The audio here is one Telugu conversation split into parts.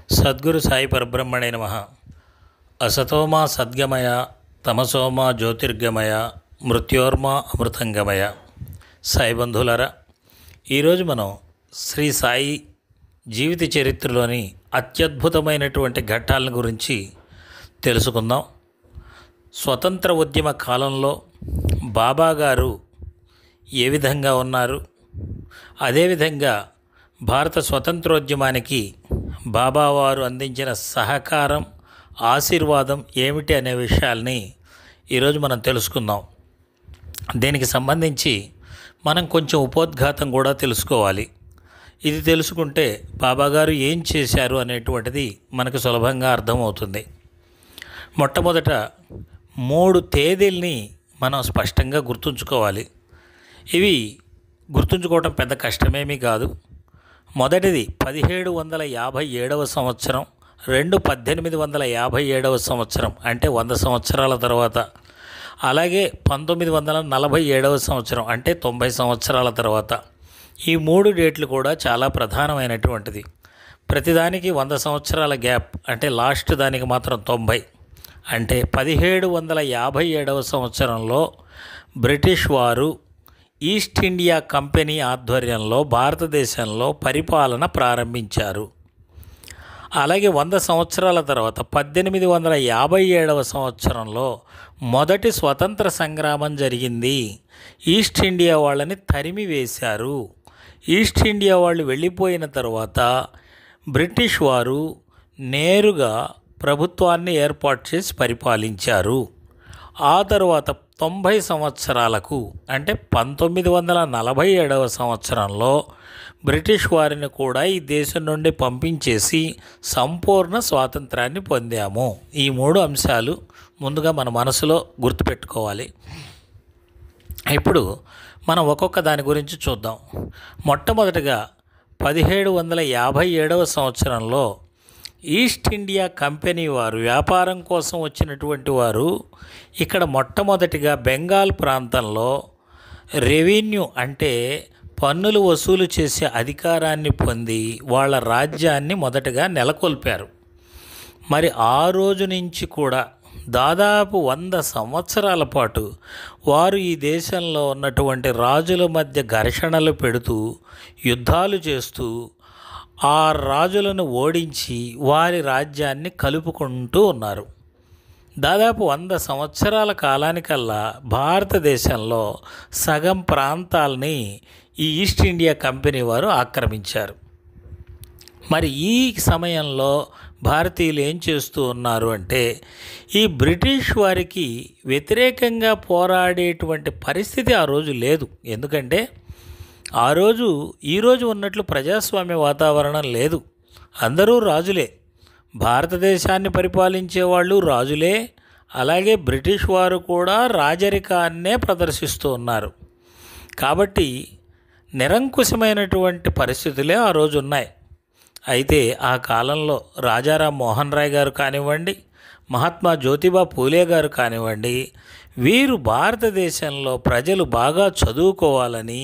సద్గురు సాయి పరబ్రహ్మణే నమః. అసతోమా సద్గమయ తమసోమా జ్యోతిర్గమయ మృత్యోర్మా అమృతంగమయ. సాయి బంధువులారా, ఈరోజు మనం శ్రీ సాయి జీవిత చరిత్రలోని అత్యద్భుతమైనటువంటి ఘట్టాలను గురించి తెలుసుకుందాం. స్వతంత్ర ఉద్యమ కాలంలో బాబా గారు ఏ విధంగా ఉన్నారు, అదేవిధంగా భారత స్వతంత్రోద్యమానికి బాబావారు అందించిన సహకారం, ఆశీర్వాదం ఏమిటి అనే విషయాల్ని ఈరోజు మనం తెలుసుకుందాం. దీనికి సంబంధించి మనం కొంచెం ఉపోద్ఘాతం కూడా తెలుసుకోవాలి. ఇది తెలుసుకుంటే బాబాగారు ఏం చేశారు అనేటువంటిది మనకు సులభంగా అర్థమవుతుంది. మొట్టమొదట 3 తేదీల్ని మనం స్పష్టంగా గుర్తుంచుకోవాలి. ఇవి గుర్తుంచుకోవటం పెద్ద కష్టమేమీ కాదు. మొదటిది 1757 సంవత్సరం, 1857 సంవత్సరం అంటే 100 సంవత్సరాల తర్వాత, అలాగే 1947 సంవత్సరం అంటే 90 సంవత్సరాల తర్వాత. ఈ 3 డేట్లు కూడా చాలా ప్రధానమైనటువంటిది. ప్రతిదానికి 100 సంవత్సరాల గ్యాప్, అంటే లాస్ట్ దానికి మాత్రం 90. అంటే 1757 సంవత్సరంలో బ్రిటిష్ వారు ఈస్ట్ ఇండియా కంపెనీ ఆధ్వర్యంలో భారతదేశంలో పరిపాలన ప్రారంభించారు. అలాగే 100 సంవత్సరాల తర్వాత 1857 సంవత్సరంలో మొదటి స్వతంత్ర సంగ్రామం జరిగింది. ఈస్ట్ ఇండియా వాళ్ళని తరిమి వేశారు. ఈస్ట్ ఇండియా వాళ్ళు వెళ్ళిపోయిన తర్వాత బ్రిటిష్ వారు నేరుగా ప్రభుత్వాన్ని ఏర్పాటు చేసి పరిపాలించారు. ఆ తర్వాత 90 సంవత్సరాలకు అంటే 1947 సంవత్సరంలో బ్రిటిష్ వారిని కూడా ఈ దేశం నుండి పంపించేసి సంపూర్ణ స్వాతంత్రాన్ని పొందాము. ఈ 3 అంశాలు ముందుగా మన మనసులో గుర్తుపెట్టుకోవాలి. ఇప్పుడు మనం ఒక్కొక్క దాని గురించి చూద్దాం. మొట్టమొదటిగా 1757 సంవత్సరంలో ఈస్ట్ ఇండియా కంపెనీ వారు వ్యాపారం కోసం వచ్చినటువంటి వారు ఇక్కడ మొట్టమొదటిగా బెంగాల్ ప్రాంతంలో రెవెన్యూ అంటే పన్నులు వసూలు చేసే అధికారాన్ని పొంది వాళ్ళ రాజ్యాన్ని మొదటగా నెలకొల్పారు. మరి ఆ రోజు నుంచి కూడా దాదాపు 100 సంవత్సరాల పాటు వారు ఈ దేశంలో ఉన్నటువంటి రాజుల మధ్య ఘర్షణలు పెడుతూ, యుద్ధాలు చేస్తూ ఆ రాజులను ఓడించి వారి రాజ్యాన్ని కలుపుకుంటూ ఉన్నారు. దాదాపు 100 సంవత్సరాల కాలానికల్లా భారతదేశంలో సగం ప్రాంతాలని ఈ ఈస్ట్ ఇండియా కంపెనీ వారు ఆక్రమించారు. మరి ఈ సమయంలో భారతీయులు ఏం చేస్తూ ఉన్నారు అంటే, ఈ బ్రిటిష్ వారికి వ్యతిరేకంగా పోరాడేటువంటి పరిస్థితి ఆ రోజు లేదు. ఎందుకంటే ఆ రోజు ఈరోజు ఉన్నట్లు ప్రజాస్వామ్య వాతావరణం లేదు. అందరూ రాజులే, భారతదేశాన్ని పరిపాలించే వాళ్ళు రాజులే. అలాగే బ్రిటిష్ వారు కూడా రాజరికాన్నే ప్రదర్శిస్తూ ఉన్నారు. కాబట్టి నిరంకుశమైనటువంటి పరిస్థితులే ఆ రోజు ఉన్నాయి. అయితే ఆ కాలంలో రాజారాం మోహన్ రాయ్ గారు కానివ్వండి, మహాత్మా జ్యోతిబా పూలే గారు కానివ్వండి, వీరు భారతదేశంలో ప్రజలు బాగా చదువుకోవాలని,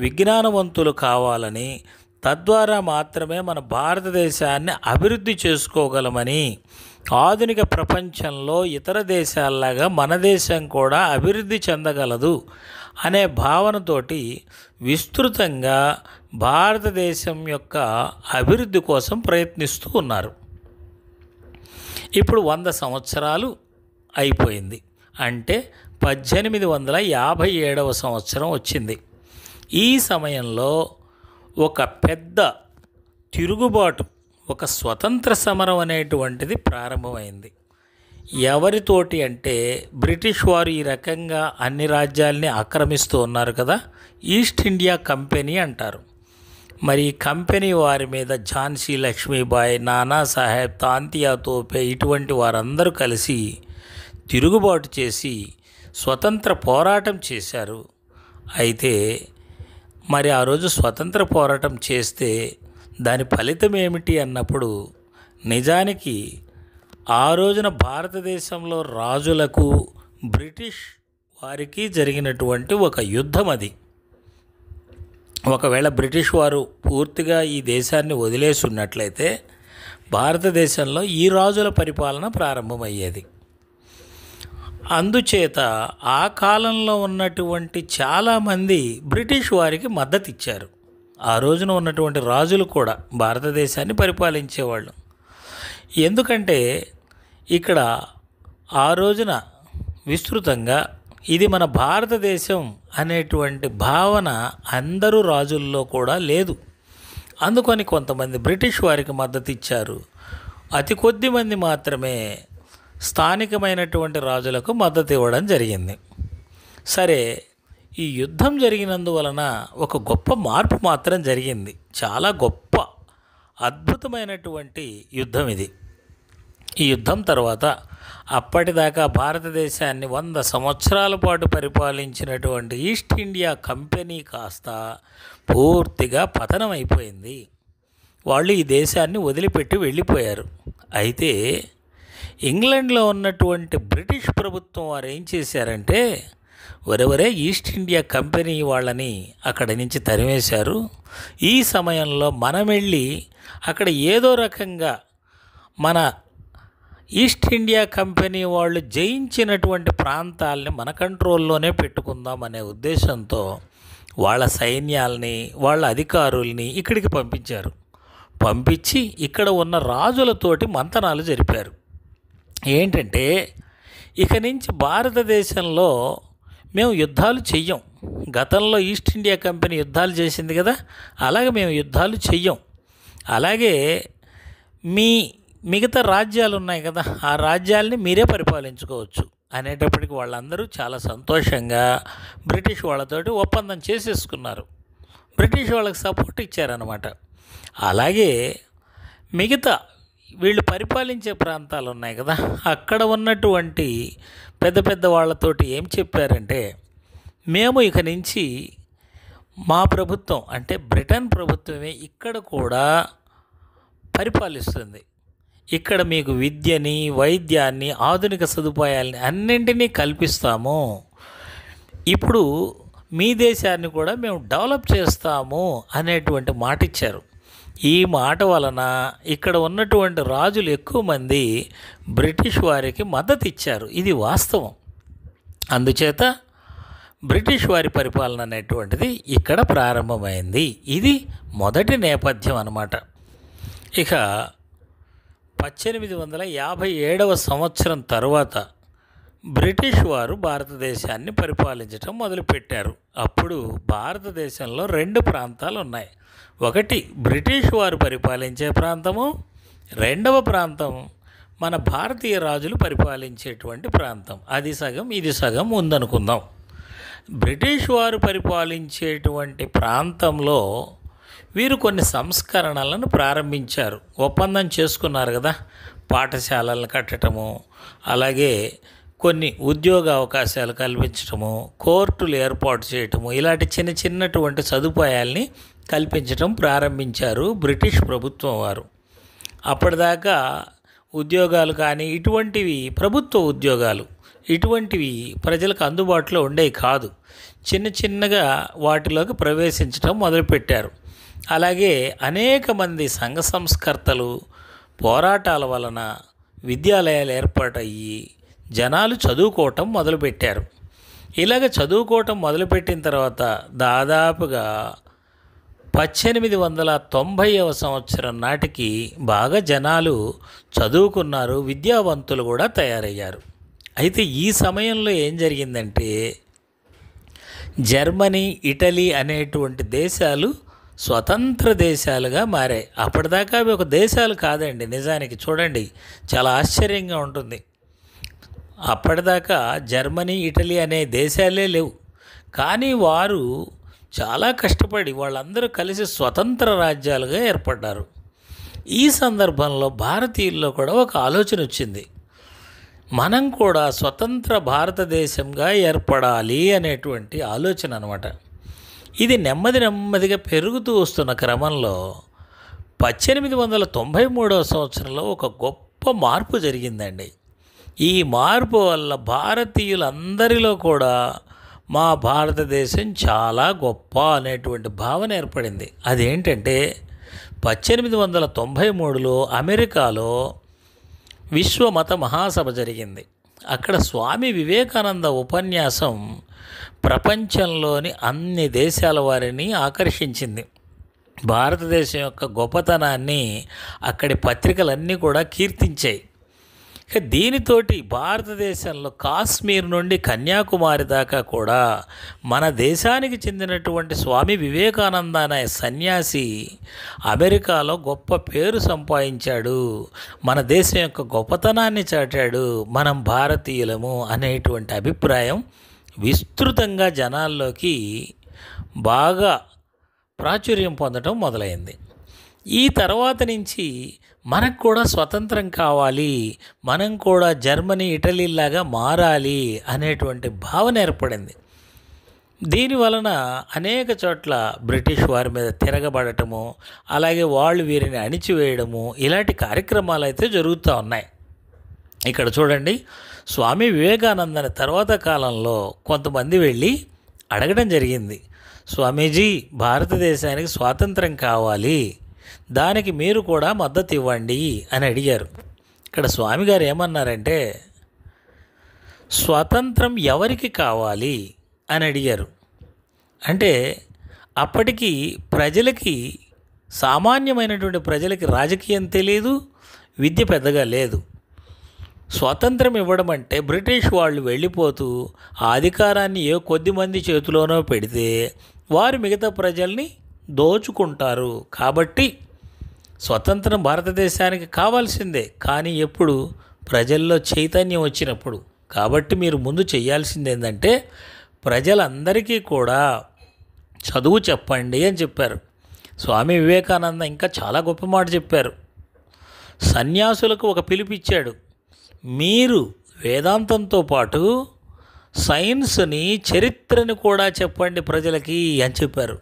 విజ్ఞానవంతులు కావాలని, తద్వారా మాత్రమే మన భారతదేశాన్ని అభివృద్ధి చేసుకోగలమని, ఆధునిక ప్రపంచంలో ఇతర దేశాల్లాగా మన దేశం కూడా అభివృద్ధి చెందగలదు అనే భావనతోటి విస్తృతంగా భారతదేశం యొక్క అభివృద్ధి కోసం ప్రయత్నిస్తూ ఉన్నారు. ఇప్పుడు 100 సంవత్సరాలు అయిపోయింది. అంటే 1857 సంవత్సరం వచ్చింది. ఈ సమయంలో ఒక పెద్ద తిరుగుబాటు, ఒక స్వతంత్ర సమరం అనేటువంటిది ప్రారంభమైంది. ఎవరితోటి అంటే, బ్రిటిష్ వారు ఈ రకంగా అన్ని రాజ్యాల్ని ఆక్రమిస్తూ ఉన్నారు కదా, ఈస్ట్ ఇండియా కంపెనీ అంటారు. మరి కంపెనీ వారి మీద ఝాన్సీ లక్ష్మీబాయి, నానా సాహెబ్, తాంతియా తోపే ఇటువంటి వారందరూ కలిసి తిరుగుబాటు చేసి స్వతంత్ర పోరాటం చేశారు. అయితే మరి ఆ రోజు స్వతంత్ర పోరాటం చేస్తే దాని ఫలితం ఏమిటి అన్నప్పుడు, నిజానికి ఆ రోజున భారతదేశంలో రాజులకు బ్రిటిష్ వారికి జరిగినటువంటి ఒక యుద్ధం అది. ఒకవేళ బ్రిటిష్ వారు పూర్తిగా ఈ దేశాన్ని వదిలేసి ఉన్నట్లయితే భారతదేశంలో ఈ రాజుల పరిపాలన ప్రారంభమయ్యేది. అందుచేత ఆ కాలంలో ఉన్నటువంటి చాలామంది బ్రిటిష్ వారికి మద్దతు ఇచ్చారు. ఆ రోజున ఉన్నటువంటి రాజులు కూడా భారతదేశాన్ని పరిపాలించేవాళ్ళు. ఎందుకంటే ఇక్కడ ఆ రోజున విస్తృతంగా ఇది మన భారతదేశం అనేటువంటి భావన అందరూ రాజుల్లో కూడా లేదు. అందుకని కొంతమంది బ్రిటిష్ వారికి మద్దతు ఇచ్చారు. అతి కొద్ది మంది మాత్రమే స్థానికమైనటువంటి రాజులకు మద్దతు ఇవ్వడం జరిగింది. సరే, ఈ యుద్ధం జరిగినందువలన ఒక గొప్ప మార్పు మాత్రం జరిగింది. చాలా గొప్ప అద్భుతమైనటువంటి యుద్ధం ఇది. ఈ యుద్ధం తర్వాత అప్పటిదాకా భారతదేశాన్ని 100 సంవత్సరాల పాటు పరిపాలించినటువంటి ఈస్ట్ ఇండియా కంపెనీ కాస్త పూర్తిగా పతనమైపోయింది. వాళ్ళు ఈ దేశాన్ని వదిలిపెట్టి వెళ్ళిపోయారు. అయితే ఇంగ్లాండ్లో ఉన్నటువంటి బ్రిటిష్ ప్రభుత్వం వారు ఏం చేశారంటే, ఒరెవరే ఈస్ట్ ఇండియా కంపెనీ వాళ్ళని అక్కడి నుంచి తరిమేశారు. ఈ సమయంలో మనం వెళ్ళి అక్కడ ఏదో రకంగా మన ఈస్ట్ ఇండియా కంపెనీ వాళ్ళు జయించినటువంటి ప్రాంతాలని మన కంట్రోల్లోనే పెట్టుకుందాం అనే ఉద్దేశంతో వాళ్ళ సైన్యాల్ని, వాళ్ళ అధికారుల్ని ఇక్కడికి పంపించారు. పంపించి ఇక్కడ ఉన్న రాజులతోటి మంతనాలు జరిపారు. ఏంటంటే, ఇక నుంచి భారతదేశంలో మేము యుద్ధాలు చెయ్యం. గతంలో ఈస్ట్ ఇండియా కంపెనీ యుద్ధాలు చేసింది కదా, అలాగే మేము యుద్ధాలు చెయ్యం. అలాగే మిగతా రాజ్యాలు ఉన్నాయి కదా, ఆ రాజ్యాల్ని మీరే పరిపాలించుకోవచ్చు అనేటప్పటికి వాళ్ళందరూ చాలా సంతోషంగా బ్రిటిష్ వాళ్ళతోటి ఒప్పందం చేసేసుకున్నారు. బ్రిటిష్ వాళ్ళకి సపోర్ట్ ఇచ్చారనమాట. అలాగే మిగతా వీళ్ళు పరిపాలించే ప్రాంతాలు ఉన్నాయి కదా, అక్కడ ఉన్నటువంటి పెద్ద పెద్ద వాళ్ళతోటి ఏం చెప్పారంటే, మేము ఇక నుంచి మా ప్రభుత్వం అంటే బ్రిటన్ ప్రభుత్వమే ఇక్కడ కూడా పరిపాలిస్తుంది. ఇక్కడ మీకు విద్యని, వైద్యాన్ని, ఆధునిక సదుపాయాలని అన్నింటినీ కల్పిస్తాము. ఇప్పుడు మీ దేశాన్ని కూడా మేము డెవలప్ చేస్తాము అనేటువంటి మాట ఇచ్చారు. ఈ మాట వలన ఇక్కడ ఉన్నటువంటి రాజులు ఎక్కువ మంది బ్రిటిష్ వారికి మద్దతు ఇచ్చారు. ఇది వాస్తవం. అందుచేత బ్రిటిష్ వారి పరిపాలన అనేటువంటిది ఇక్కడ ప్రారంభమైంది. ఇది మొదటి నేపథ్యం అన్నమాట. ఇక 1857 సంవత్సరం తర్వాత బ్రిటిష్ వారు భారతదేశాన్ని పరిపాలించడం మొదలుపెట్టారు. అప్పుడు భారతదేశంలో 2 ప్రాంతాలు ఉన్నాయి. ఒకటి బ్రిటిష్ వారు పరిపాలించే ప్రాంతము, రెండవ ప్రాంతం మన భారతీయ రాజులు పరిపాలించేటువంటి ప్రాంతం. అది సగం ఇది సగం ఉందనుకుందాం. బ్రిటిష్ వారు పరిపాలించేటువంటి ప్రాంతంలో వీరు కొన్ని సంస్కరణలను ప్రారంభించారు. ఒప్పందం చేసుకున్నారు కదా, పాఠశాలలను కట్టడము, అలాగే కొన్ని ఉద్యోగ అవకాశాలు కల్పించటము, కోర్టులు ఏర్పాటు చేయటము, ఇలాంటి చిన్నటువంటి సదుపాయాల్ని కల్పించటం ప్రారంభించారు బ్రిటిష్ ప్రభుత్వం వారు. అప్పటిదాకా ఉద్యోగాలు కానీ ఇటువంటివి, ప్రభుత్వ ఉద్యోగాలు ఇటువంటివి ప్రజలకు అందుబాటులో ఉండేవి కాదు. చిన్నగా వాటిలోకి ప్రవేశించడం మొదలుపెట్టారు. అలాగే అనేక మంది సంఘ సంస్కర్తలు పోరాటాల వలన విద్యాలయాలు ఏర్పాటయ్యి జనాలు చదువుకోవటం మొదలుపెట్టారు. ఇలాగ చదువుకోవటం మొదలుపెట్టిన తర్వాత దాదాపుగా 1890వ సంవత్సరం నాటికి బాగా జనాలు చదువుకున్నారు, విద్యావంతులు కూడా తయారయ్యారు. అయితే ఈ సమయంలో ఏం జరిగిందంటే, జర్మనీ, ఇటలీ అనేటువంటి దేశాలు స్వతంత్ర దేశాలుగా మారాయి. అప్పటిదాకా అవి ఒక దేశాలు కాదండి. నిజానికి చూడండి, చాలా ఆశ్చర్యంగా ఉంటుంది. అప్పటిదాకా జర్మనీ, ఇటలీ అనే దేశాలే లేవు. కానీ వారు చాలా కష్టపడి వాళ్ళందరూ కలిసి స్వతంత్ర రాజ్యాలుగా ఏర్పడ్డారు. ఈ సందర్భంలో భారతీయుల్లో కూడా ఒక ఆలోచన వచ్చింది. మనం కూడా స్వతంత్ర భారతదేశంగా ఏర్పడాలి అనేటువంటి ఆలోచన అన్నమాట. ఇది నెమ్మదిగా పెరుగుతూ వస్తున్న క్రమంలో 1893వ సంవత్సరంలో ఒక గొప్ప మార్పు జరిగిందండి. ఈ మార్పు వల్ల భారతీయులందరిలో కూడా మా భారతదేశం చాలా గొప్ప అనేటువంటి భావన ఏర్పడింది. అదేంటంటే, 1893లో అమెరికాలో విశ్వమత మహాసభ జరిగింది. అక్కడ స్వామి వివేకానంద ఉపన్యాసం ప్రపంచంలోని అన్ని దేశాల వారిని ఆకర్షించింది. భారతదేశం యొక్క గొప్పతనాన్ని అక్కడి పత్రికలన్నీ కూడా కీర్తించాయి. ఇక దీనితోటి భారతదేశంలో కాశ్మీర్ నుండి కన్యాకుమారి దాకా కూడా మన దేశానికి చెందినటువంటి స్వామి వివేకానంద అనే సన్యాసి అమెరికాలో గొప్ప పేరు సంపాదించాడు, మన దేశం యొక్క గొప్పతనాన్ని చాటాడు, మనం భారతీయులము అనేటువంటి అభిప్రాయం విస్తృతంగా జనాల్లోకి బాగా ప్రాచుర్యం పొందడం మొదలైంది. ఈ తర్వాత నుంచి మనకు కూడా స్వతంత్రం కావాలి, మనం కూడా జర్మనీ ఇటలీలాగా మారాలి అనేటువంటి భావన ఏర్పడింది. దీనివలన అనేక చోట్ల బ్రిటిష్ వారి మీద తిరగబడటము, అలాగే వాళ్ళు వీరిని అణిచివేయడము, ఇలాంటి కార్యక్రమాలు అయితే జరుగుతూ ఉన్నాయి. ఇక్కడ చూడండి, స్వామి వివేకానందని తర్వాత కాలంలో కొంతమంది వెళ్ళి అడగడం జరిగింది, స్వామీజీ భారతదేశానికి స్వాతంత్రం కావాలి, దానికి మీరు కూడా మద్దతు ఇవ్వండి అని అడిగారు. ఇక్కడ స్వామిగారు ఏమన్నారంటే, స్వాతంత్రం ఎవరికి కావాలి అని అడిగారు. అంటే అప్పటికి ప్రజలకి, సామాన్యమైనటువంటి ప్రజలకి రాజకీయం తెలియదు, విద్య పెద్దగా లేదు. స్వాతంత్రం ఇవ్వడం అంటే బ్రిటిష్ వాళ్ళు వెళ్ళిపోతూ ఆ అధికారాన్ని ఏ కొద్ది మంది చేతిలోనో పెడితే వారు మిగతా ప్రజల్ని దోచుకుంటారు. కాబట్టి స్వతంత్రం భారతదేశానికి కావాల్సిందే, కానీ ఎప్పుడు ప్రజల్లో చైతన్యం వచ్చినప్పుడు. కాబట్టి మీరు ముందు చేయాల్సింది ఏంటంటే ప్రజలందరికీ కూడా చదువు చెప్పండి అని చెప్పారు. స్వామి వివేకానంద ఇంకా చాలా గొప్ప మాట చెప్పారు. సన్యాసులకు ఒక పిలుపిచ్చాడు, మీరు వేదాంతంతో పాటు సైన్స్ని, చరిత్రని కూడా చెప్పండి ప్రజలకి అని చెప్పారు.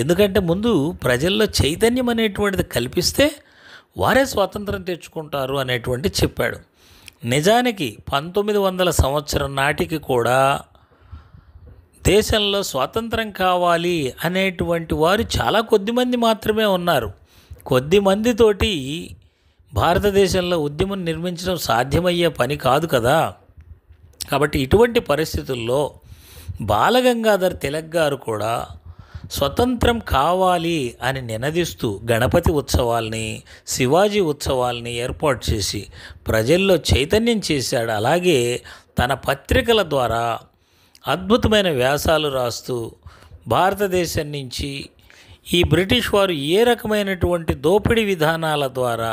ఎందుకంటే ముందు ప్రజల్లో చైతన్యం అనేటువంటిది కల్పిస్తే వారే స్వాతంత్రం తెచ్చుకుంటారు అనేటువంటి చెప్పాడు. నిజానికి 1900 సంవత్సరం నాటికి కూడా దేశంలో స్వాతంత్రం కావాలి అనేటువంటి వారు చాలా కొద్దిమంది మాత్రమే ఉన్నారు. కొద్దిమందితోటి భారతదేశంలో ఉద్యమం నిర్మించడం సాధ్యమయ్యే పని కాదు కదా. కాబట్టి ఇటువంటి పరిస్థితుల్లో బాలగంగాధర్ తిలక్ గారు కూడా స్వతంత్రం కావాలి అని నినదిస్తూ గణపతి ఉత్సవాల్ని, శివాజీ ఉత్సవాల్ని ఏర్పాటు చేసి ప్రజల్లో చైతన్యం చేశాడు. అలాగే తన పత్రికల ద్వారా అద్భుతమైన వ్యాసాలు రాస్తూ భారతదేశం నుంచి ఈ బ్రిటిష్ వారు ఏ రకమైనటువంటి దోపిడీ విధానాల ద్వారా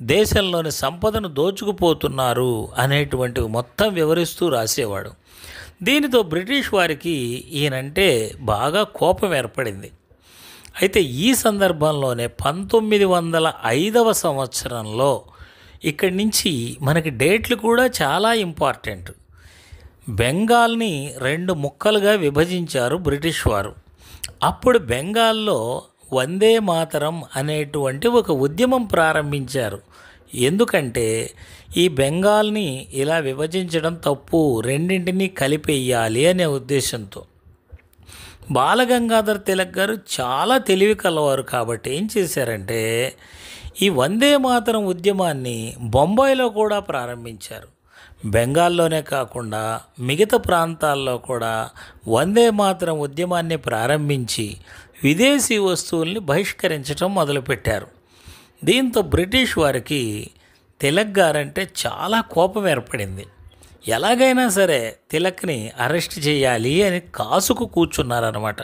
దేశంలోని సంపదను దోచుకుపోతున్నారు అనేటువంటివి మొత్తం వివరిస్తూ రాసేవాడు. దీనితో బ్రిటిష్ వారికి ఈయనంటే బాగా కోపం ఏర్పడింది. అయితే ఈ సందర్భంలోనే 1905 సంవత్సరంలో ఇక్కడి నుంచి మనకి డేట్లు కూడా చాలా ఇంపార్టెంట్. బెంగాల్ని 2 ముక్కలుగా విభజించారు బ్రిటిష్ వారు. అప్పుడు బెంగాల్లో వందే మాతరం అనేటువంటి ఒక ఉద్యమం ప్రారంభించారు. ఎందుకంటే ఈ బెంగాల్ని ఇలా విభజించడం తప్పు, రెండింటినీ కలిపేయాలి అనే ఉద్దేశంతో. బాలగంగాధర్ తిలక్ గారు చాలా తెలివి కలవారు కాబట్టి ఏం చేశారంటే ఈ వందే మాతరం ఉద్యమాన్ని బొంబాయిలో కూడా ప్రారంభించారు. బెంగాల్లోనే కాకుండా మిగతా ప్రాంతాల్లో కూడా వందే మాతరం ఉద్యమాన్ని ప్రారంభించి విదేశీ వస్తువుల్ని బహిష్కరించడం మొదలుపెట్టారు. దీంతో బ్రిటిష్ వారికి తిలక్ గారంటే చాలా కోపం ఏర్పడింది. ఎలాగైనా సరే తిలక్ని అరెస్ట్ చేయాలి అని కాసుకు కూర్చున్నారన్నమాట.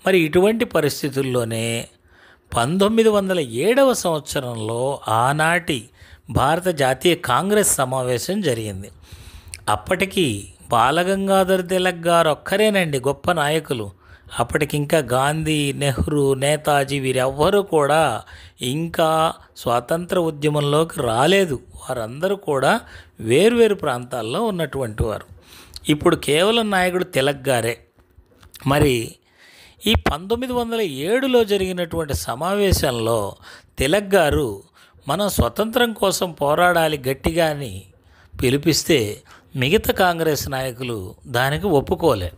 మరి ఇటువంటి పరిస్థితుల్లోనే 1907 సంవత్సరంలో ఆనాటి భారత జాతీయ కాంగ్రెస్ సమావేశం జరిగింది. అప్పటికి బాలగంగాధర్ తిలక్ గారు ఒక్కరేనండి గొప్ప నాయకులు. అప్పటికింకా గాంధీ, నెహ్రూ, నేతాజీ వీరెవ్వరూ కూడా ఇంకా స్వాతంత్ర ఉద్యమంలోకి రాలేదు. వారందరూ కూడా వేర్వేరు ప్రాంతాల్లో ఉన్నటువంటి వారు. ఇప్పుడు కేవలం నాయకుడు తిలక్ గారే. మరి ఈ 1907లో జరిగినటువంటి సమావేశంలో తిలక్ గారు మనం స్వతంత్రం కోసం పోరాడాలి గట్టిగా అని పిలిపిస్తే మిగతా కాంగ్రెస్ నాయకులు దానికి ఒప్పుకోలే.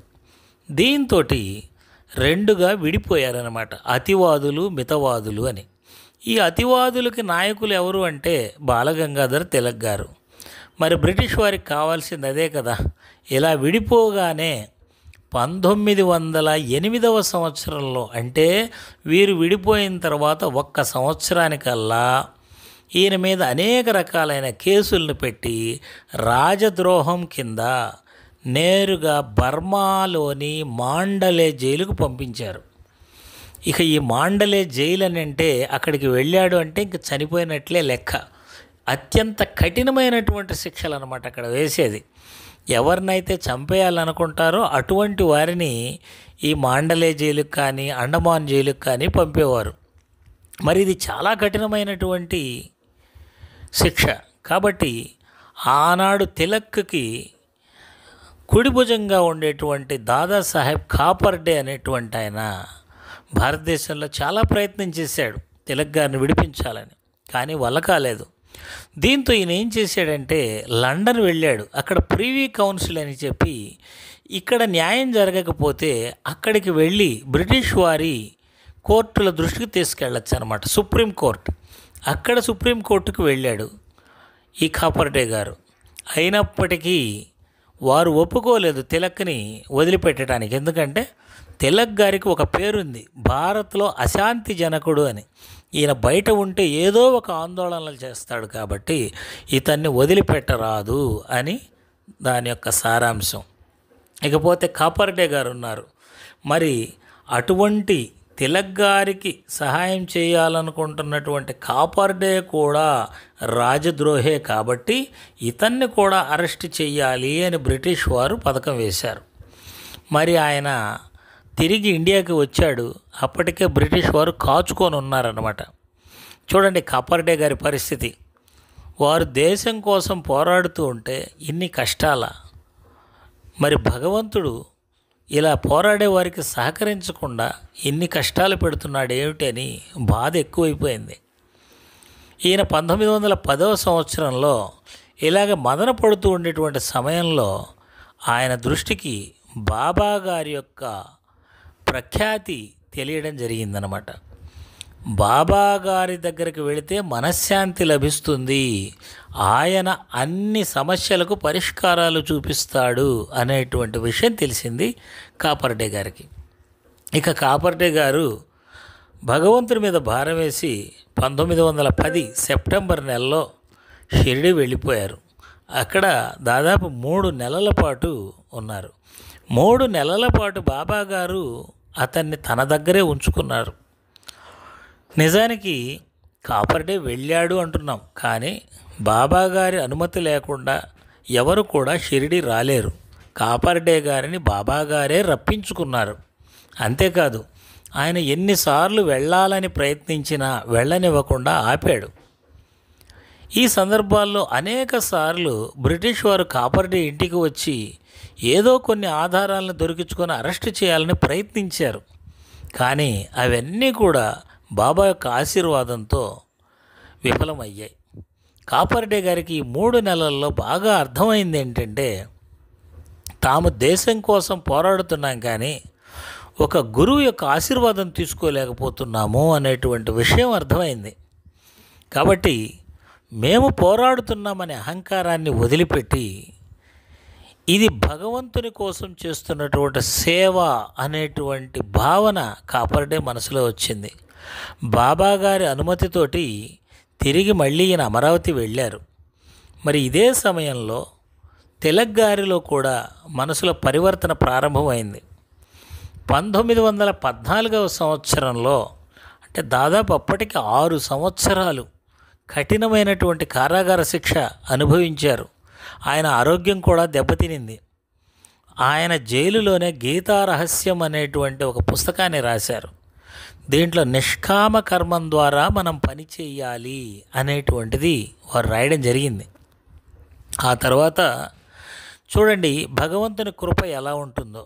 దీంతో రెండుగా విడిపోయారన్నమాట, అతివాదులు, మితవాదులు అని. ఈ అతివాదులకి నాయకులు ఎవరు అంటే బాలగంగాధర్ తిలక్ గారు. మరి బ్రిటిష్ వారికి కావాల్సింది అదే కదా. ఇలా విడిపోగానే 1908వ సంవత్సరంలో, అంటే వీరు విడిపోయిన తర్వాత ఒక్క సంవత్సరానికల్లా ఈయన మీద అనేక రకాలైన కేసులను పెట్టి రాజద్రోహం కింద నేరుగా బర్మాలోని మాండలే జైలుకు పంపించారు. ఇక ఈ మాండలే జైలు అని అంటే అక్కడికి వెళ్ళాడు అంటే ఇంక చనిపోయినట్లే లెక్క. అత్యంత కఠినమైనటువంటి శిక్షలు అన్నమాట అక్కడ వేసేది. ఎవరినైతే చంపేయాలనుకుంటారో అటువంటి వారిని ఈ మాండలే జైలుకి కానీ అండమాన్ జైలుకి కానీ పంపేవారు. మరి ఇది చాలా కఠినమైనటువంటి శిక్ష. కాబట్టి ఆనాడు తిలక్కి కుడి భుజంగా ఉండేటువంటి దాదాసాహెబ్ కాపర్డే అనేటువంటి ఆయన భారతదేశంలో చాలా ప్రయత్నం చేశాడు తిలక్ గారిని విడిపించాలని, కానీ వల్ల కాలేదు. దీంతో ఈయన ఏం చేశాడంటే లండన్ వెళ్ళాడు. అక్కడ ప్రివీ కౌన్సిల్ అని చెప్పి ఇక్కడ న్యాయం జరగకపోతే అక్కడికి వెళ్ళి బ్రిటిష్ వారి కోర్టుల దృష్టికి తీసుకెళ్ళచ్చు అనమాట, సుప్రీంకోర్టు. అక్కడ సుప్రీంకోర్టుకు వెళ్ళాడు ఈ కాపర్డే గారు. అయినప్పటికీ వారు ఒప్పుకోలేదు తిలక్ని వదిలిపెట్టడానికి. ఎందుకంటే తిలక్ గారికి ఒక పేరుంది, భారత్లో అశాంతి జనకుడు అని. ఈయన బయట ఉంటే ఏదో ఒక ఆందోళనలు చేస్తాడు కాబట్టి ఇతన్ని వదిలిపెట్టరాదు అని దాని యొక్క సారాంశం. ఇకపోతే కాపర్డే గారు ఉన్నారు. మరి అటువంటి తిలక్ గారికి సహాయం చేయాలనుకుంటున్నటువంటి కాపర్డే కూడా రాజద్రోహే కాబట్టి ఇతన్ని కూడా అరెస్ట్ చేయాలి అని బ్రిటిష్ వారు పథకం వేశారు. మరి ఆయన తిరిగి ఇండియాకి వచ్చాడు. అప్పటికే బ్రిటిష్ వారు కాచుకొని ఉన్నారన్నమాట. చూడండి కాపర్డే గారి పరిస్థితి. వారు దేశం కోసం పోరాడుతూ ఉంటే ఇన్ని కష్టాల. మరి భగవంతుడు ఇలా పోరాడే వారికి సహకరించకుండా ఇన్ని కష్టాలు పెడుతున్నాడు ఏమిటని బాధ ఎక్కువైపోయింది. ఈయన 1910వ సంవత్సరంలో ఇలాగ మదన పడుతూ ఉండేటువంటి సమయంలో ఆయన దృష్టికి బాబా గారి యొక్క ప్రఖ్యాతి తెలియడం జరిగిందనమాట. బాబా గారి దగ్గరికి వెళితే మనశ్శాంతి లభిస్తుంది, ఆయన అన్ని సమస్యలకు పరిష్కారాలు చూపిస్తాడు అనేటువంటి విషయం తెలిసింది కాపర్డే గారికి. ఇక కాపర్డే గారు భగవంతుడి మీద భారం వేసి 1910 సెప్టెంబర్ నెలలో షిరిడి వెళ్ళిపోయారు. అక్కడ దాదాపు 3 నెలల పాటు ఉన్నారు. 3 నెలల పాటు బాబా గారు అతన్ని తన దగ్గరే ఉంచుకున్నారు. నిజానికి కాపర్డే వెళ్ళాడు అంటున్నాం, కానీ బాబా గారి అనుమతి లేకుండా ఎవరు కూడా షిరిడి రాలేరు. కాపర్డే గారిని బాబా గారే రప్పించుకున్నారు. అంతేకాదు ఆయన ఎన్నిసార్లు వెళ్ళాలని ప్రయత్నించినా వెళ్ళనివ్వకుండా ఆపాడు. ఈ సందర్భాల్లో అనేక సార్లు బ్రిటిష్ వారు కాపర్డే ఇంటికి వచ్చి ఏదో కొన్ని ఆధారాలను దొరికించుకొని అరెస్ట్ చేయాలని ప్రయత్నించారు. కానీ అవన్నీ కూడా బాబా యొక్క ఆశీర్వాదంతో విఫలమయ్యాయి. కాపర్డే గారికి ఈ 3 నెలల్లో బాగా అర్థమైంది ఏంటంటే తాము దేశం కోసం పోరాడుతున్నాం కానీ ఒక గురువు యొక్క ఆశీర్వాదం తీసుకోలేకపోతున్నాము అనేటువంటి విషయం అర్థమైంది. కాబట్టి మేము పోరాడుతున్నామనే అహంకారాన్ని వదిలిపెట్టి ఇది భగవంతుని కోసం చేస్తున్నటువంటి సేవ అనేటువంటి భావన కాపర్డే మనసులో వచ్చింది. బాబా గారి అనుమతితోటి తిరిగి మళ్ళీ ఈయన అమరావతి వెళ్ళారు. మరి ఇదే సమయంలో తిలక్ గారిలో కూడా మనసులో పరివర్తన ప్రారంభమైంది. 1914వ సంవత్సరంలో, అంటే దాదాపు అప్పటికి 6 సంవత్సరాలు కఠినమైనటువంటి కారాగార శిక్ష అనుభవించారు. ఆయన ఆరోగ్యం కూడా దెబ్బతినింది. ఆయన జైలులోనే గీతా రహస్యం అనేటువంటి ఒక పుస్తకాన్ని రాశారు. దీంట్లో నిష్కామ కర్మం ద్వారా మనం పని చేయాలి అనేటువంటిది వారు రాయడం జరిగింది. ఆ తర్వాత చూడండి భగవంతుని కృప ఎలా ఉంటుందో.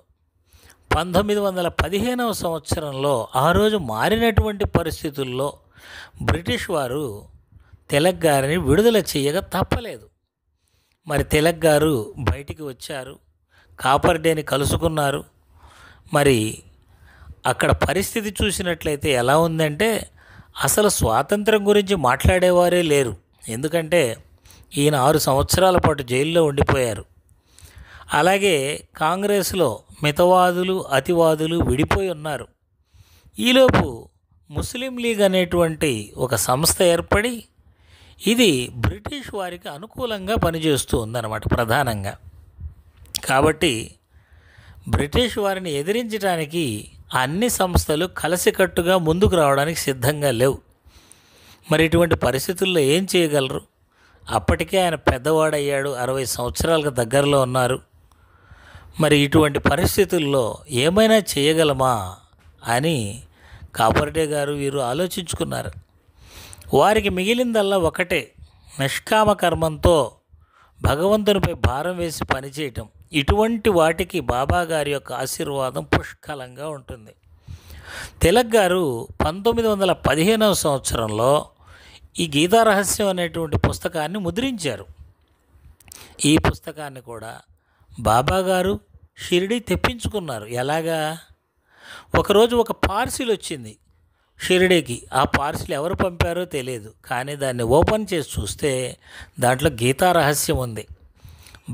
1915వ సంవత్సరంలో ఆ రోజు మారినటువంటి పరిస్థితుల్లో బ్రిటిష్ వారు తిలక్ గారిని విడుదల చేయక తప్పలేదు. మరి తిలక్ గారు బయటికి వచ్చారు, కాపర్డేని కలుసుకున్నారు. మరి అక్కడ పరిస్థితి చూసినట్లయితే ఎలా ఉందంటే అసలు స్వాతంత్రం గురించి మాట్లాడేవారే లేరు. ఎందుకంటే ఈయన 6 సంవత్సరాల పాటు జైల్లో ఉండిపోయారు. అలాగే కాంగ్రెస్లో మితవాదులు అతివాదులు విడిపోయి ఉన్నారు. ఈలోపు ముస్లిం లీగ్ అనేటువంటి ఒక సంస్థ ఏర్పడి ఇది బ్రిటిష్ వారికి అనుకూలంగా పనిచేస్తూ ఉందన్నమాట ప్రధానంగా. కాబట్టి బ్రిటిష్ వారిని ఎదిరించడానికి అన్ని సంస్థలు కలిసికట్టుగా ముందుకు రావడానికి సిద్ధంగా లేవు. మరి ఇటువంటి పరిస్థితుల్లో ఏం చేయగలరు? అప్పటికే ఆయన పెద్దవాడయ్యాడు, 60 సంవత్సరాలకు దగ్గరలో ఉన్నారు. మరి ఇటువంటి పరిస్థితుల్లో ఏమైనా చేయగలమా అని కాపర్డే గారు వీరు ఆలోచించుకున్నారు. వారికి మిగిలిందల్లా ఒకటే, నిష్కామ కర్మంతో భగవంతునిపై భారం వేసి పనిచేయటం. ఇటువంటి వాటికి బాబా గారి యొక్క ఆశీర్వాదం పుష్కలంగా ఉంటుంది. తిలక్ గారు 1915వ సంవత్సరంలో ఈ గీతారహస్యం అనేటువంటి పుస్తకాన్ని ముద్రించారు. ఈ పుస్తకాన్ని కూడా బాబా గారు షిరిడి తెప్పించుకున్నారు. ఎలాగా? ఒకరోజు ఒక పార్సిల్ వచ్చింది షిరిడీకి. ఆ పార్సిల్ ఎవరు పంపారో తెలియదు, కానీ దాన్ని ఓపెన్ చేసి చూస్తే దాంట్లో గీతారహస్యం ఉంది.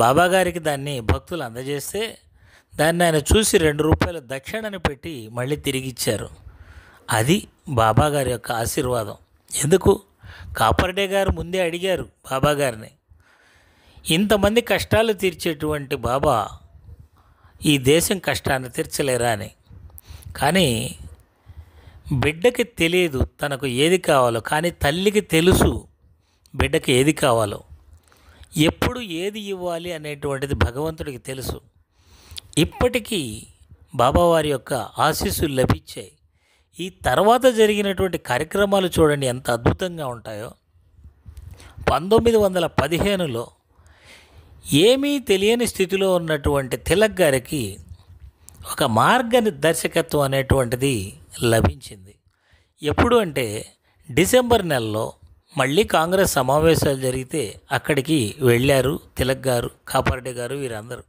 బాబాగారికి దాన్ని భక్తులు అందజేస్తే దాన్ని ఆయన చూసి 2 రూపాయలు దక్షిణని పెట్టి మళ్ళీ తిరిగిచ్చారు. అది బాబాగారి యొక్క ఆశీర్వాదం. ఎందుకు? కాపర్డే గారు ముందే అడిగారు బాబాగారిని, ఇంతమంది కష్టాలు తీర్చేటువంటి బాబా ఈ దేశం కష్టాన్ని తీర్చలేరా అని. కానీ బిడ్డకి తెలియదు తనకు ఏది కావాలో, కానీ తల్లికి తెలుసు బిడ్డకి ఏది కావాలో, ఎప్పుడు ఏది ఇవ్వాలి అనేటువంటిది భగవంతుడికి తెలుసు. ఇప్పటికీ బాబావారి యొక్క ఆశీస్సులు లభించాయి. ఈ తర్వాత జరిగినటువంటి కార్యక్రమాలు చూడండి ఎంత అద్భుతంగా ఉంటాయో. 1915లో ఏమీ తెలియని స్థితిలో ఉన్నటువంటి తిలక్ గారికి ఒక మార్గదర్శకత్వం అనేటువంటిది లభించింది. ఎప్పుడు అంటే డిసెంబర్ నెలలో మళ్ళీ కాంగ్రెస్ సమావేశాలు జరిగితే అక్కడికి వెళ్ళారు తిలక్ గారు, కాపర్డే గారు, వీరందరూ.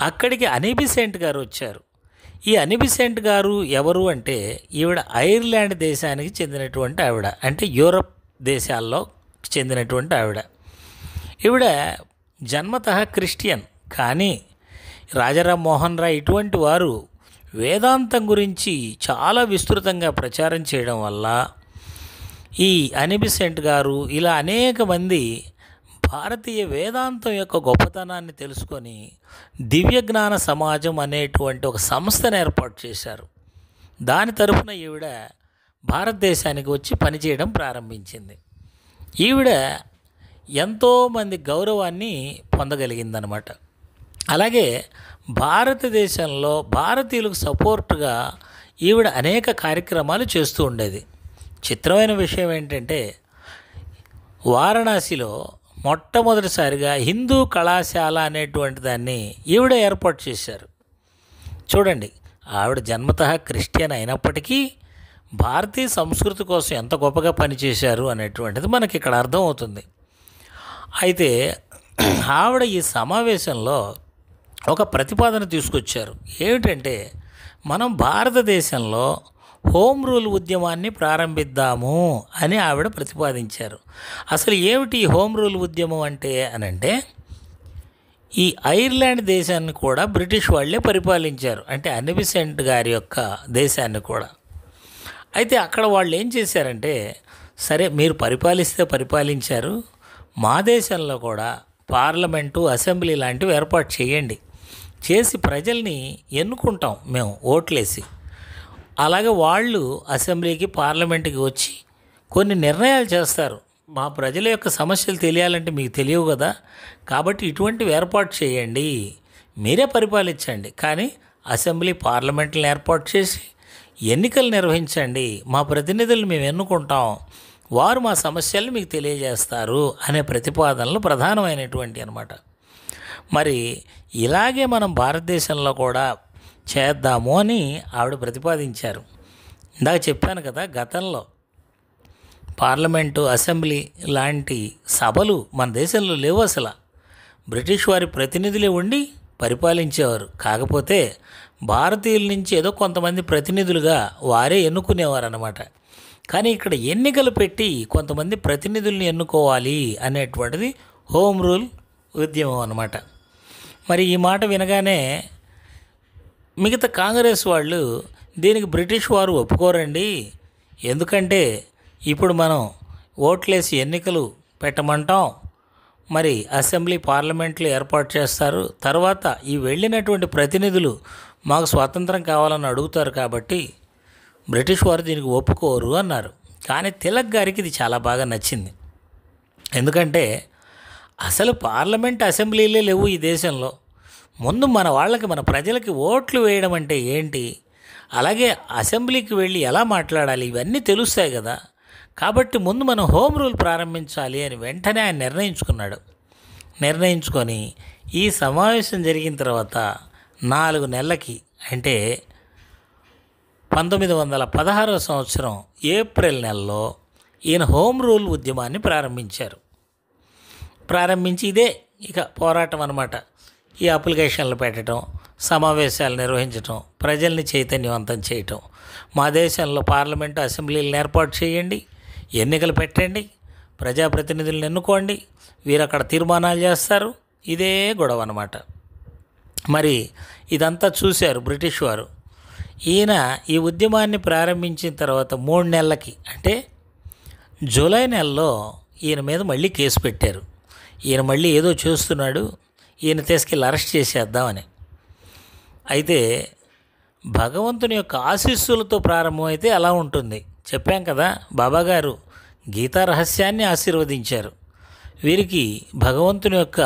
అక్కడికి అనీ బెసెంట్ గారు వచ్చారు. ఈ అనీ బెసెంట్ గారు ఎవరు అంటే ఈవిడ ఐర్లాండ్ దేశానికి చెందినటువంటి ఆవిడ, అంటే యూరప్ దేశాల్లో చెందినటువంటి ఆవిడ. ఈవిడ జన్మతః క్రిస్టియన్, కానీ రాజారాం మోహన్ రాయ్ ఇటువంటి వారు వేదాంతం గురించి చాలా విస్తృతంగా ప్రచారం చేయడం వల్ల ఈ అనీ బెసెంట్ గారు ఇలా అనేక మంది భారతీయ వేదాంతం యొక్క గొప్పతనాన్ని తెలుసుకొని దివ్య జ్ఞాన సమాజం అనేటువంటి ఒక సంస్థను ఏర్పాటు చేశారు. దాని తరఫున ఈవిడ భారతదేశానికి వచ్చి పనిచేయడం ప్రారంభించింది. ఈవిడ ఎంతోమంది గౌరవాన్ని పొందగలిగిందనమాట. అలాగే భారతదేశంలో భారతీయులకు సపోర్టుగా ఈవిడ అనేక కార్యక్రమాలు చేస్తూ ఉండేది. చిత్రమైన విషయం ఏంటంటే వారణాసిలో మొట్టమొదటిసారిగా హిందూ కళాశాల అనేటువంటి దాన్ని ఈవిడ ఏర్పాటు చేశారు. చూడండి, ఆవిడ జన్మతః క్రిస్టియన్ అయినప్పటికీ భారతీయ సంస్కృతి కోసం ఎంత గొప్పగా పనిచేశారు అనేటువంటిది మనకి ఇక్కడ అర్థమవుతుంది. అయితే ఆవిడ ఈ సమావేశంలో ఒక ప్రతిపాదన తీసుకొచ్చారు. ఏమిటంటే మనం భారతదేశంలో హోమ్ రూల్ ఉద్యమాన్ని ప్రారంభిద్దాము అని ఆవిడ ప్రతిపాదించారు. అసలు ఏమిటి ఈ హోమ్ రూల్ ఉద్యమం అంటే ఈ ఐర్లాండ్ దేశాన్ని కూడా బ్రిటిష్ వాళ్ళే పరిపాలించారు, అంటే అనీ బెసెంట్ గారి యొక్క దేశాన్ని కూడా. అయితే అక్కడ వాళ్ళు ఏం చేశారంటే, సరే మీరు పరిపాలిస్తే పరిపాలించారు, మా దేశంలో కూడా పార్లమెంటు, అసెంబ్లీ లాంటివి ఏర్పాటు చేయండి, చేసి ప్రజల్ని ఎన్నుకుంటాం మేము ఓట్లేసి. అలాగే వాళ్ళు అసెంబ్లీకి, పార్లమెంట్కి వచ్చి కొన్ని నిర్ణయాలు చేస్తారు. మా ప్రజల యొక్క సమస్యలు తెలియాలంటే మీకు తెలియవు కదా, కాబట్టి ఇటువంటివి ఏర్పాటు చేయండి, మీరే పరిపాలించండి, కానీ అసెంబ్లీ, పార్లమెంట్లను ఏర్పాటు చేసి ఎన్నికలు నిర్వహించండి, మా ప్రతినిధులు మేము ఎన్నుకుంటాం, వారు మా సమస్యలను మీకు తెలియజేస్తారు అనే ప్రతిపాదనలు ప్రధానమైనటువంటి అన్నమాట. మరి ఇలాగే మనం భారతదేశంలో కూడా చేద్దాము అని ఆవిడ ప్రతిపాదించారు. ఇందాక చెప్పాను కదా, గతంలో పార్లమెంటు, అసెంబ్లీ లాంటి సభలు మన దేశంలో లేవు. అసలు బ్రిటిష్ వారి ప్రతినిధులే ఉండి పరిపాలించేవారు. కాకపోతే భారతీయుల నుంచి ఏదో కొంతమంది ప్రతినిధులుగా వారే ఎన్నుకునేవారు అన్నమాట. కానీ ఇక్కడ ఎన్నికలు పెట్టి కొంతమంది ప్రతినిధుల్ని ఎన్నుకోవాలి అనేటువంటిది హోమ్ రూల్ ఉద్యమం అన్నమాట. మరి ఈ మాట వినగానే మిగతా కాంగ్రెస్ వాళ్ళు దీనికి బ్రిటిష్ వారు ఒప్పుకోరండి, ఎందుకంటే ఇప్పుడు మనం ఓట్లేసి ఎన్నికలు పెట్టమంటాం, మరి అసెంబ్లీ పార్లమెంట్లు ఏర్పాటు చేస్తారు, తర్వాత ఈ వెళ్ళినటువంటి ప్రతినిధులు మాకు స్వాతంత్రం కావాలని అడుగుతారు, కాబట్టి బ్రిటిష్ వారు దీనికి ఒప్పుకోరు అన్నారు. కానీ తిలక్ గారికి ఇది చాలా బాగా నచ్చింది. ఎందుకంటే అసలు పార్లమెంట్ అసెంబ్లీలే లేవు ఈ దేశంలో. ముందు మన వాళ్ళకి, మన ప్రజలకి ఓట్లు వేయడం అంటే ఏంటి, అలాగే అసెంబ్లీకి వెళ్ళి ఎలా మాట్లాడాలి, ఇవన్నీ తెలుస్తాయి కదా. కాబట్టి ముందు మనం హోమ్ రూల్ ప్రారంభించాలి అని వెంటనే ఆయన నిర్ణయించుకొని ఈ సమావేశం జరిగిన తర్వాత 4 నెలలకి, అంటే 1916వ సంవత్సరం ఏప్రిల్ నెలలో ఈయన హోమ్ రూల్ ఉద్యమాన్ని ప్రారంభించి ఇదే ఇక పోరాటం అన్నమాట. ఈ అప్లికేషన్లు పెట్టడం, సమావేశాలు నిర్వహించటం, ప్రజల్ని చైతన్యవంతం చేయటం, మా దేశంలో పార్లమెంటు అసెంబ్లీలను ఏర్పాటు చేయండి, ఎన్నికలు పెట్టండి, ప్రజాప్రతినిధులను ఎన్నుకోండి, వీరు అక్కడ తీర్మానాలు చేస్తారు, ఇదే గొడవ అన్నమాట. మరి ఇదంతా చూశారు బ్రిటిష్ వారు. ఈయన ఈ ఉద్యమాన్ని ప్రారంభించిన తర్వాత 3 నెలలకి, అంటే జూలై నెలలో ఈయన మీద మళ్ళీ కేసు పెట్టారు. ఈయన మళ్ళీ ఏదో చేస్తున్నాడు, ఈయన తీసుకెళ్ళి అరెస్ట్ చేసేద్దామని. అయితే భగవంతుని యొక్క ఆశీస్సులతో ప్రారంభమైతే అలా ఉంటుంది. చెప్పాం కదా, బాబాగారు గీతా రహస్యాన్ని ఆశీర్వదించారు. వీరికి భగవంతుని యొక్క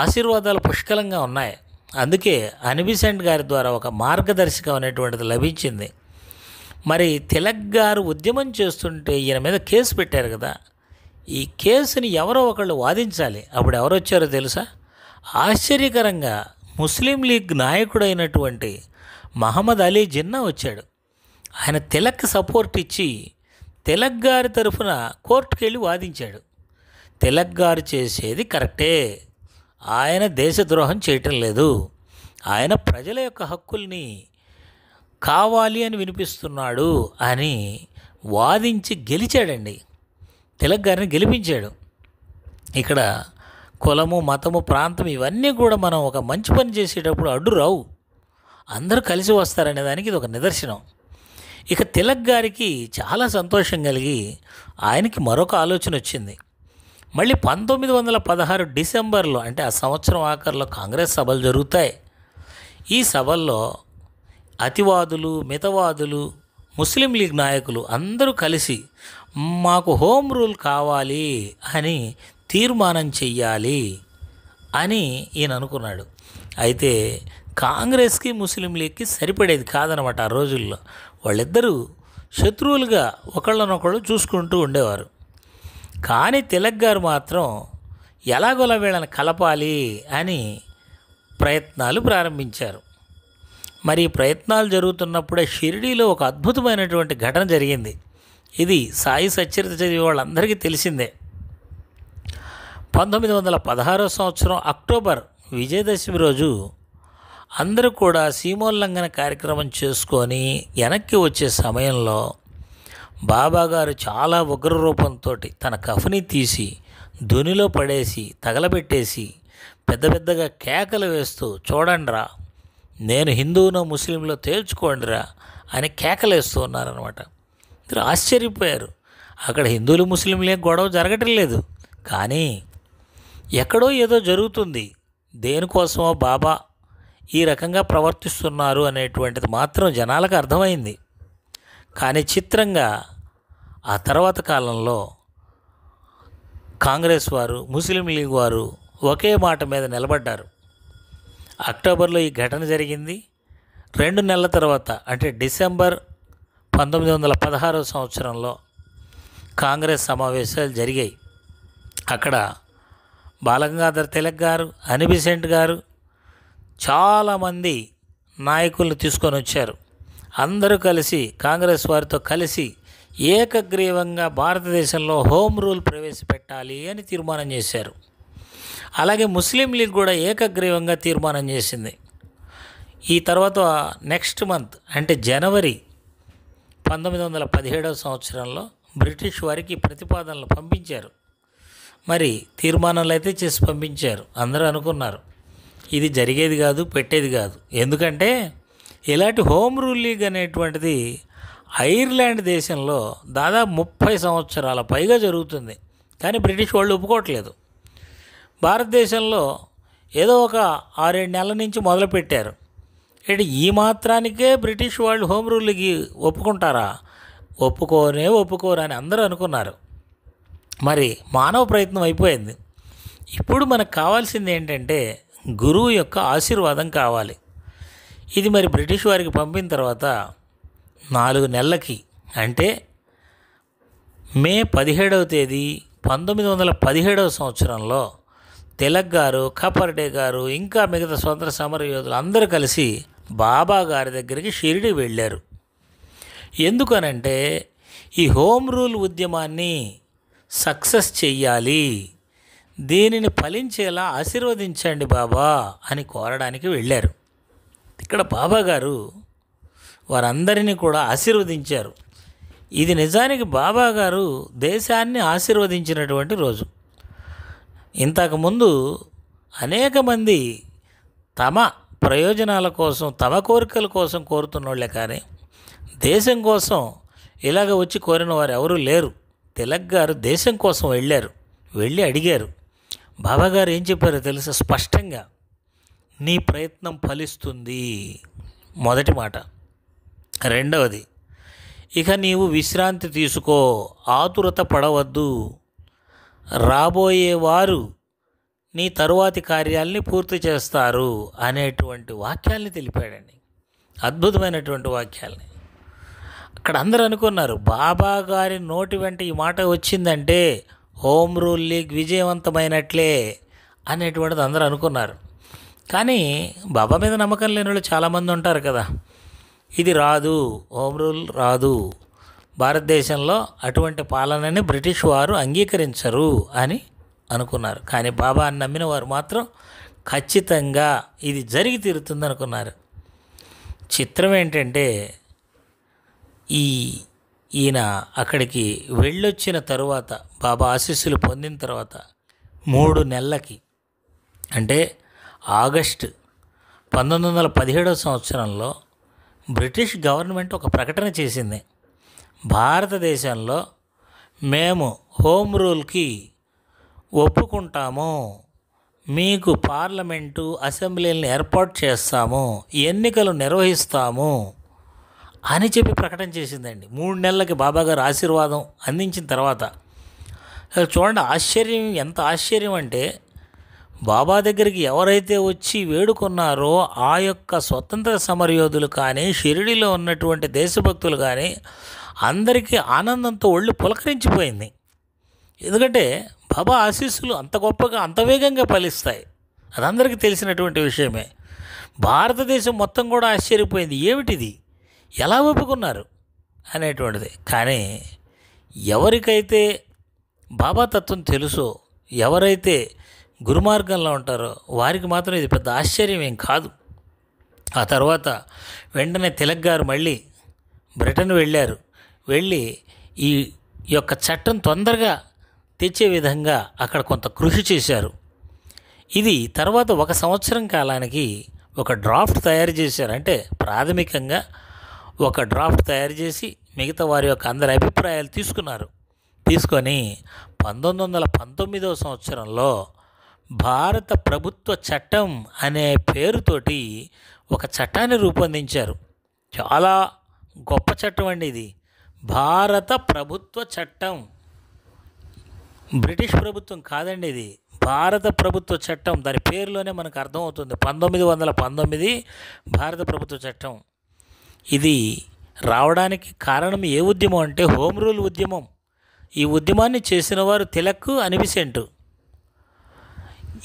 ఆశీర్వాదాలు పుష్కలంగా ఉన్నాయి. అందుకే అనిబిసెంట్ గారి ద్వారా ఒక మార్గదర్శకం అనేటువంటిది లభించింది. మరి తిలక్ గారు ఉద్యమం చేస్తుంటే ఈయన మీద కేసు పెట్టారు కదా, ఈ కేసుని ఎవరో ఒకళ్ళు వాదించాలి. అప్పుడు ఎవరు వచ్చారో తెలుసా? ఆశ్చర్యకరంగా ముస్లిం లీగ్ నాయకుడైనటువంటి మహమ్మద్ అలీ జిన్నా వచ్చాడు. ఆయన తిలక్ సపోర్ట్ ఇచ్చి తిలక్ గారి తరఫున కోర్టుకు వెళ్ళి వాదించాడు. తిలక్ గారు చేసేది కరెక్టే, ఆయన దేశద్రోహం చేయటం లేదు, ఆయన ప్రజల యొక్క హక్కుల్ని కావాలి అని వినిపిస్తున్నాడు అని వాదించి గెలిచాడండి. తిలక్ గారిని గెలిపించాడు. ఇక్కడ కులము, మతము, ప్రాంతం ఇవన్నీ కూడా మనం ఒక మంచి పని చేసేటప్పుడు అడ్డు రావు, అందరూ కలిసి వస్తారనే దానికి ఇది ఒక నిదర్శనం. ఇక తిలక్ గారికి చాలా సంతోషం కలిగి ఆయనకి మరొక ఆలోచన వచ్చింది. మళ్ళీ 1916 డిసెంబర్లో, అంటే ఆ సంవత్సరం ఆఖరిలో కాంగ్రెస్ సభలు జరుగుతాయి. ఈ సభల్లో అతివాదులు, మితవాదులు, ముస్లిం లీగ్ నాయకులు అందరూ కలిసి మాకు హోమ్ రూల్ కావాలి అని తీర్మానం చెయ్యాలి అని ఈయన అనుకున్నాడు. అయితే కాంగ్రెస్కి ముస్లిం లీగ్కి సరిపడేది కాదనమాట. ఆ రోజుల్లో వాళ్ళిద్దరూ శత్రువులుగా ఒకళ్ళనొకళ్ళు చూసుకుంటూ ఉండేవారు. కానీ తిలక్ గారు మాత్రం ఎలాగోలా వీళ్ళని కలపాలి అని ప్రయత్నాలు ప్రారంభించారు. మరి ఈ ప్రయత్నాలు జరుగుతున్నప్పుడే షిరిడీలో ఒక అద్భుతమైనటువంటి ఘటన జరిగింది. ఇది సాయి సచ్చరిత చదివే వాళ్ళందరికీ తెలిసిందే. 1916వ సంవత్సరం అక్టోబర్ విజయదశమి రోజు అందరూ కూడా సీమోల్లంఘన కార్యక్రమం చేసుకొని వెనక్కి వచ్చే సమయంలో బాబాగారు చాలా ఉగ్రరూపంతో తన కఫ్ని తీసి ధునిలో పడేసి తగలబెట్టేసి పెద్ద పెద్దగా కేకలు వేస్తూ, చూడండిరా నేను హిందువునో ముస్లింలో తేల్చుకోండిరా అని కేకలేస్తూ ఉన్నారనమాట. ఇద్దరు ఆశ్చర్యపోయారు. అక్కడ హిందువులు ముస్లింలే గొడవ జరగటం లేదు, కానీ ఎక్కడో ఏదో జరుగుతుంది, దేనికోసమో బాబా ఈ రకంగా ప్రవర్తిస్తున్నారు అనేటువంటిది మాత్రం జనాలకు అర్థమైంది. కానీ చిత్రంగా ఆ తర్వాత కాలంలో కాంగ్రెస్ వారు, ముస్లిం లీగ్ వారు ఒకే మాట మీద నిలబడ్డారు. అక్టోబర్లో ఈ ఘటన జరిగింది. 2 నెలల తర్వాత, అంటే డిసెంబర్ 1916వ సంవత్సరంలో కాంగ్రెస్ సమావేశాలు జరిగాయి. అక్కడ బాలగంగాధర్ తిలక్ గారు, అనిబిసెంట్ గారు చాలామంది నాయకులను తీసుకొని వచ్చారు. అందరూ కలిసి కాంగ్రెస్ వారితో కలిసి ఏకగ్రీవంగా భారతదేశంలో హోమ్ రూల్ ప్రవేశపెట్టాలి అని తీర్మానం చేశారు. అలాగే ముస్లిం లీగ్ కూడా ఏకగ్రీవంగా తీర్మానం చేసింది. ఈ తర్వాత నెక్స్ట్ మంత్, అంటే జనవరి 1917 సంవత్సరంలో బ్రిటిష్ వారికి ప్రతిపాదనలు పంపించారు. మరి తీర్మానాలు అయితే చేసి పంపించారు. అందరూ అనుకున్నారు ఇది జరిగేది కాదు, పెట్టేది కాదు. ఎందుకంటే ఇలాంటి హోమ్ రూల్ లీగ్ అనేటువంటిది ఐర్లాండ్ దేశంలో దాదాపు 30 సంవత్సరాల పైగా జరుగుతుంది. కానీ బ్రిటిష్ వాళ్ళు ఒప్పుకోవట్లేదు. భారతదేశంలో ఏదో ఒక 6-7 నెలల నుంచి మొదలుపెట్టారు. అంటే ఈ మాత్రానికే బ్రిటిష్ వాళ్ళు హోమ్ రూల్కి ఒప్పుకుంటారా? ఒప్పుకోరు అని అందరూ అనుకున్నారు. మరి మానవ ప్రయత్నం అయిపోయింది. ఇప్పుడు మనకు కావాల్సింది ఏంటంటే గురువు యొక్క ఆశీర్వాదం కావాలి. ఇది మరి బ్రిటిష్ వారికి పంపిన తర్వాత 4 నెలలకి, అంటే మే 17వ తేదీ 1917 సంవత్సరంలో తిలక్ గారు, కపర్డే గారు, ఇంకా మిగతా స్వతంత్ర సమర యోధులు అందరూ కలిసి బాబా గారి దగ్గరికి షిరిడి వెళ్ళారు. ఎందుకనంటే ఈ హోమ్ రూల్ ఉద్యమాన్ని సక్సెస్ చెయ్యాలి, దీనిని ఫలించేలా ఆశీర్వదించండి బాబా అని కోరడానికి వెళ్ళారు. ఇక్కడ బాబా గారు వారందరినీ కూడా ఆశీర్వదించారు. ఇది నిజానికి బాబా గారు దేశాన్ని ఆశీర్వదించినటువంటి రోజు. ఇంతకుముందు అనేక మంది తమ ప్రయోజనాల కోసం, తమ కోరికల కోసం కోరుతున్నోళ్ళే, కానీ దేశం కోసం ఇలాగ వచ్చి కోరిన వారు ఎవరూ లేరు. తిలక్ గారు దేశం కోసం వెళ్ళి అడిగారు. బాబాగారు ఏం చెప్పారో తెలుసా? స్పష్టంగా, నీ ప్రయత్నం ఫలిస్తుంది, మొదటి మాట. రెండవది, ఇక నీవు విశ్రాంతి తీసుకో, ఆతురత పడవద్దు, రాబోయేవారు నీ తరువాతి కార్యాల్ని పూర్తి చేస్తారు అనేటువంటి వాక్యాల్ని తెలిపాడండి. అద్భుతమైనటువంటి వాక్యాల్ని. అక్కడ అందరూ అనుకున్నారు బాబా గారి నోటి వెంట ఈ మాట వచ్చిందంటే హోమ్ రూల్ లీగ్ విజయవంతమైనట్లే అనేటువంటిది అందరూ అనుకున్నారు. కానీ బాబా మీద నమ్మకం లేని వాళ్ళు చాలామంది ఉంటారు కదా. ఇది రాదు, హోమ్ రూల్ రాదు, భారతదేశంలో అటువంటి పాలనని బ్రిటిష్ వారు అంగీకరించరు అని అనుకున్నారు. కానీ బాబాని నమ్మిన వారు మాత్రం ఖచ్చితంగా ఇది జరిగి తీరుతుంది అనుకున్నారు. చిత్రం ఏంటంటే ఈయన అక్కడికి వెళ్ళొచ్చిన తరువాత, బాబా ఆశీస్సులు పొందిన తర్వాత 3 నెలలకి, అంటే ఆగస్టు 1917 సంవత్సరంలో బ్రిటిష్ గవర్నమెంట్ ఒక ప్రకటన చేసింది. భారతదేశంలో మేము హోమ్ రూల్కి ఒప్పుకుంటాము, మీకు పార్లమెంటు, అసెంబ్లీలను ఏర్పాటు చేస్తాము, ఎన్నికలు నిర్వహిస్తాము అని చెప్పి ప్రకటన చేసిందండి. 3 నెలలకి బాబాగారు ఆశీర్వాదం అందించిన తర్వాత. చూడండి ఆశ్చర్యం, ఎంత ఆశ్చర్యం అంటే బాబా దగ్గరికి ఎవరైతే వచ్చి వేడుకున్నారో ఆ యొక్క స్వతంత్ర సమరయోధులు కానీ, షిరిడిలో ఉన్నటువంటి దేశభక్తులు కానీ అందరికీ ఆనందంతో ఒళ్ళు పులకరించిపోయింది. ఎందుకంటే బాబా ఆశీస్సులు అంత గొప్పగా, అంత వేగంగా ఫలిస్తాయి. అది అందరికీ తెలిసినటువంటి విషయమే. భారతదేశం మొత్తం కూడా ఆశ్చర్యపోయింది, ఏమిటిది, ఎలా ఒప్పుకున్నారు అనేటువంటిది. కానీ ఎవరికైతే బాబా తత్వం తెలుసో, ఎవరైతే గురుమార్గంలో ఉంటారో వారికి మాత్రం ఇది పెద్ద ఆశ్చర్యం ఏం కాదు. ఆ తర్వాత వెంటనే తిలక్ గారు మళ్ళీ బ్రిటన్ వెళ్ళి ఈ యొక్క చట్టం తొందరగా తెచ్చే విధంగా అక్కడ కొంత కృషి చేశారు. ఇది తర్వాత 1 సంవత్సరం కాలానికి ఒక డ్రాఫ్ట్ తయారు చేశారు. అంటే ప్రాథమికంగా ఒక డ్రాఫ్ట్ తయారు చేసి మిగతా వారి యొక్క అందరి అభిప్రాయాలు తీసుకొని 1919 సంవత్సరంలో భారత ప్రభుత్వ చట్టం అనే పేరుతోటి ఒక చట్టాన్ని రూపొందించారు. చాలా గొప్ప చట్టం అండి ఇది. భారత ప్రభుత్వ చట్టం, బ్రిటిష్ ప్రభుత్వం కాదండి, ఇది భారత ప్రభుత్వ చట్టం. దాని పేరులోనే మనకు అర్థమవుతుంది. 1919 భారత ప్రభుత్వ చట్టం. ఇది రావడానికి కారణం ఏ ఉద్యమం అంటే హోమ్ రూల్ ఉద్యమం. ఈ ఉద్యమాన్ని చేసిన వారు తిలక్, అనిబిసెంట్.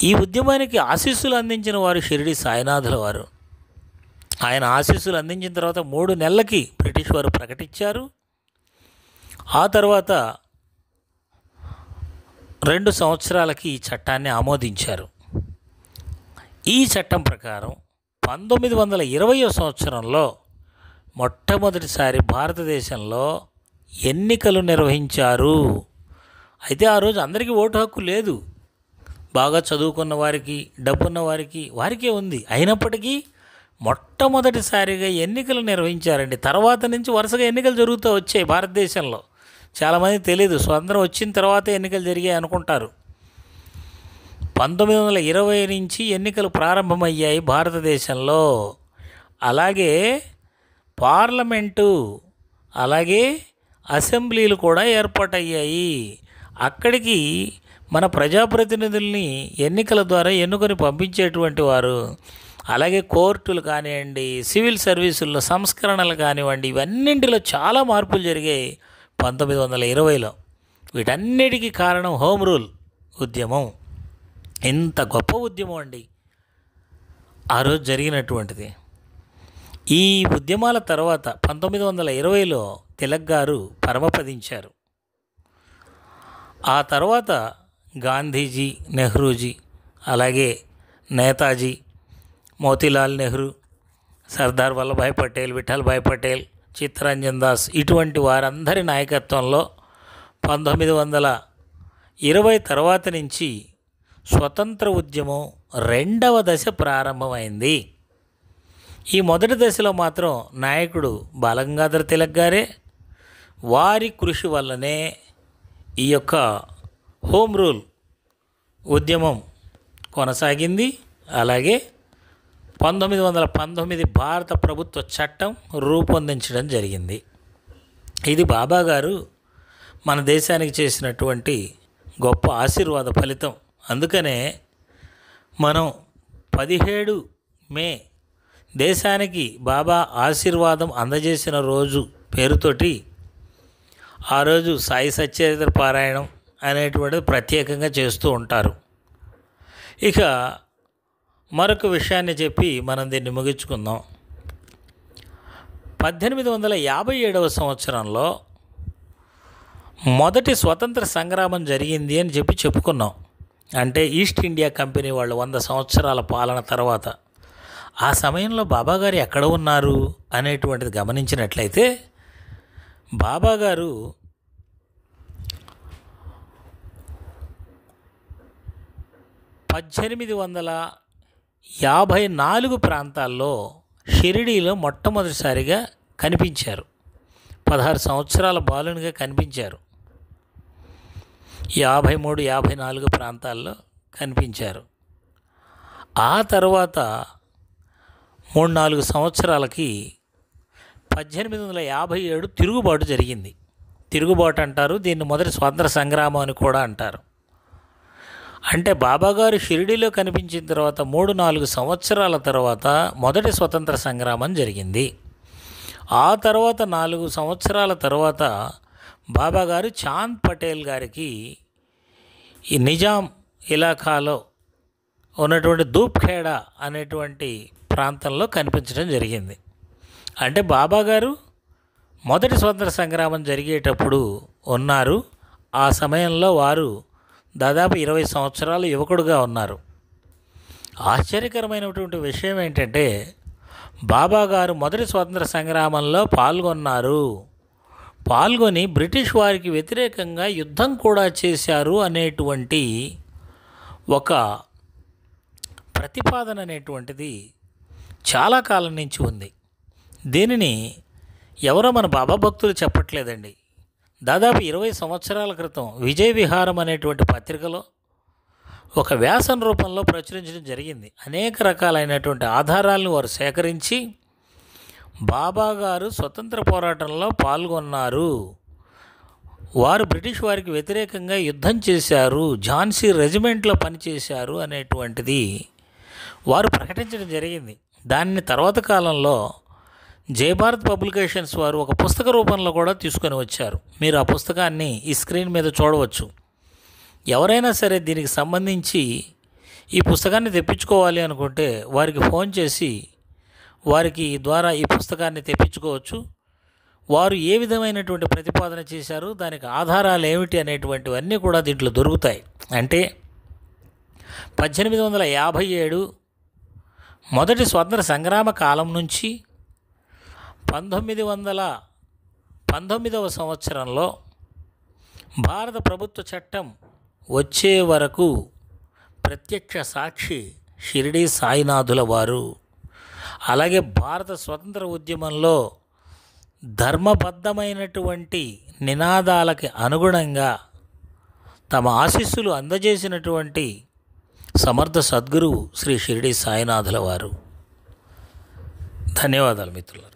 ఈ ఉద్యమానికి ఆశీస్సులు అందించిన వారు షిరిడి సాయినాథుల వారు. ఆయన ఆశీస్సులు అందించిన తర్వాత 3 నెలలకి బ్రిటిష్ వారు ప్రకటించారు. ఆ తర్వాత 2 సంవత్సరాలకి ఈ చట్టాన్ని ఆమోదించారు. ఈ చట్టం ప్రకారం 1920 సంవత్సరంలో మొట్టమొదటిసారి భారతదేశంలో ఎన్నికలు నిర్వహించారు. అయితే ఆ రోజు అందరికీ ఓటు హక్కు లేదు. బాగా చదువుకున్న వారికి, డబ్బున్న వారికే ఉంది. అయినప్పటికీ మొట్టమొదటిసారిగా ఎన్నికలు నిర్వహించారండి. తర్వాత నుంచి వరుసగా ఎన్నికలు జరుగుతూ వచ్చాయి భారతదేశంలో. చాలామంది తెలియదు, స్వతంత్రం వచ్చిన తర్వాత ఎన్నికలు జరిగాయి అనుకుంటారు. 1920 నుంచి ఎన్నికలు ప్రారంభమయ్యాయి భారతదేశంలో. అలాగే పార్లమెంటు, అలాగే అసెంబ్లీలు కూడా ఏర్పాటయ్యాయి. అక్కడికి మన ప్రజాప్రతినిధుల్ని ఎన్నికల ద్వారా ఎన్నుకొని పంపించేటువంటి వారు. అలాగే కోర్టులు కానివ్వండి, సివిల్ సర్వీసుల్లో సంస్కరణలు కానివ్వండి, ఇవన్నింటిలో చాలా మార్పులు జరిగాయి 1920లో. వీటన్నిటికీ కారణం హోమ్ రూల్ ఉద్యమం. ఎంత గొప్ప ఉద్యమం అండి ఆ రోజు జరిగినటువంటిది. ఈ ఉద్యమాల తర్వాత 1920లో తిలక్ గారు పరమపదించారు. ఆ తర్వాత గాంధీజీ, నెహ్రూజీ, అలాగే నేతాజీ, మోతీలాల్ నెహ్రూ, సర్దార్ వల్లభాయ్ పటేల్, విఠల్భాయ్ పటేల్, చిత్తరంజన్ దాస్, ఇటువంటి వారందరి నాయకత్వంలో 1920 తర్వాత నుంచి స్వతంత్ర ఉద్యమం రెండవ దశ ప్రారంభమైంది. ఈ మొదటి దశలో మాత్రం నాయకుడు బాలగంగాధర్ తిలక్ గారే. వారి కృషి వల్లనే ఈ యొక్క హోమ్ రూల్ ఉద్యమం కొనసాగింది. అలాగే 1919 భారత ప్రభుత్వ చట్టం రూపొందించడం జరిగింది. ఇది బాబా గారు మన దేశానికి చేసినటువంటి గొప్ప ఆశీర్వాద ఫలితం. అందుకనే మనం 17 మే దేశానికి బాబా ఆశీర్వాదం అందజేసిన రోజు పేరుతోటి ఆ రోజు సాయి సచ్చరిత్ర పారాయణం అనేటువంటిది ప్రత్యేకంగా చేస్తూ ఉంటారు. ఇక మరొక విషయాన్ని చెప్పి మనం దీన్ని ముగించుకుందాం. 1857 సంవత్సరంలో మొదటి స్వతంత్ర సంగ్రామం జరిగింది అని చెప్పుకున్నాం. అంటే ఈస్ట్ ఇండియా కంపెనీ వాళ్ళు 100 సంవత్సరాల పాలన తర్వాత ఆ సమయంలో బాబాగారు ఎక్కడ ఉన్నారు అనేటువంటిది గమనించినట్లయితే, బాబాగారు 1854 ప్రాంతాల్లో షిరిడీలో మొట్టమొదటిసారిగా కనిపించారు. 16 సంవత్సరాల బాలునిగా కనిపించారు. 53-54 ప్రాంతాల్లో కనిపించారు. ఆ తర్వాత 3-4 సంవత్సరాలకి 1857 తిరుగుబాటు జరిగింది. తిరుగుబాటు అంటారు దీన్ని, మొదటి స్వాతంత్ర సంగ్రామం అని కూడా అంటారు. అంటే బాబాగారు షిరిడీలో కనిపించిన తర్వాత 3-4 సంవత్సరాల తర్వాత మొదటి స్వతంత్ర సంగ్రామం జరిగింది. ఆ తర్వాత 4 సంవత్సరాల తర్వాత బాబాగారు చాంద్ పటేల్ గారికి ఈ నిజాం ఇలాఖాలో ఉన్నటువంటి ధూప్ఖేడా అనేటువంటి ప్రాంతంలో కనిపించడం జరిగింది. అంటే బాబాగారు మొదటి స్వతంత్ర సంగ్రామం జరిగేటప్పుడు ఉన్నారు. ఆ సమయంలో వారు దాదాపు 20 సంవత్సరాలు యువకుడుగా ఉన్నారు. ఆశ్చర్యకరమైనటువంటి విషయం ఏంటంటే, బాబాగారు మొదటి స్వతంత్ర సంగ్రామంలో పాల్గొని బ్రిటిష్ వారికి వ్యతిరేకంగా యుద్ధం కూడా చేశారు అనేటువంటి ఒక ప్రతిపాదన అనేటువంటిది చాలా కాలం నుంచి ఉంది. దీనిని ఎవరో మన బాబా భక్తులు చెప్పట్లేదండి. దాదాపు 20 సంవత్సరాల క్రితం విజయ విహారం అనేటువంటి పత్రికలో ఒక వ్యాసం రూపంలో ప్రచురించడం జరిగింది. అనేక రకాలైనటువంటి ఆధారాలను వారు సేకరించి బాబాగారు స్వతంత్ర పోరాటంలో పాల్గొన్నారు, వారు బ్రిటిష్ వారికి వ్యతిరేకంగా యుద్ధం చేశారు, ఝాన్సీ రెజిమెంట్లో పనిచేశారు అనేటువంటిది వారు ప్రకటించడం జరిగింది. దాన్ని తర్వాత కాలంలో జయభారత్ పబ్లికేషన్స్ వారు ఒక పుస్తక రూపంలో కూడా తీసుకొని వచ్చారు. మీరు ఆ పుస్తకాన్ని ఈ స్క్రీన్ మీద చూడవచ్చు. ఎవరైనా సరే దీనికి సంబంధించి ఈ పుస్తకాన్ని తెప్పించుకోవాలి అనుకుంటే వారికి ఫోన్ చేసి వారికి ద్వారా ఈ పుస్తకాన్ని తెప్పించుకోవచ్చు. వారు ఏ విధమైనటువంటి ప్రతిపాదన చేశారు, దానికి ఆధారాలు ఏమిటి అనేటువంటివన్నీ కూడా దీంట్లో దొరుకుతాయి. అంటే 1857 మొదటి స్వాతంత్ర సంగ్రామ కాలం నుంచి 1919వ సంవత్సరంలో భారత ప్రభుత్వ చట్టం వచ్చే వరకు ప్రత్యక్ష సాక్షి షిరిడీ సాయినాథుల వారు. అలాగే భారత స్వతంత్ర ఉద్యమంలో ధర్మబద్ధమైనటువంటి నినాదాలకి అనుగుణంగా తమ ఆశీస్సులు అందజేసినటువంటి సమర్థ సద్గురువు శ్రీ షిరిడీ సాయినాథుల వారు. ధన్యవాదాలు మిత్రులారా.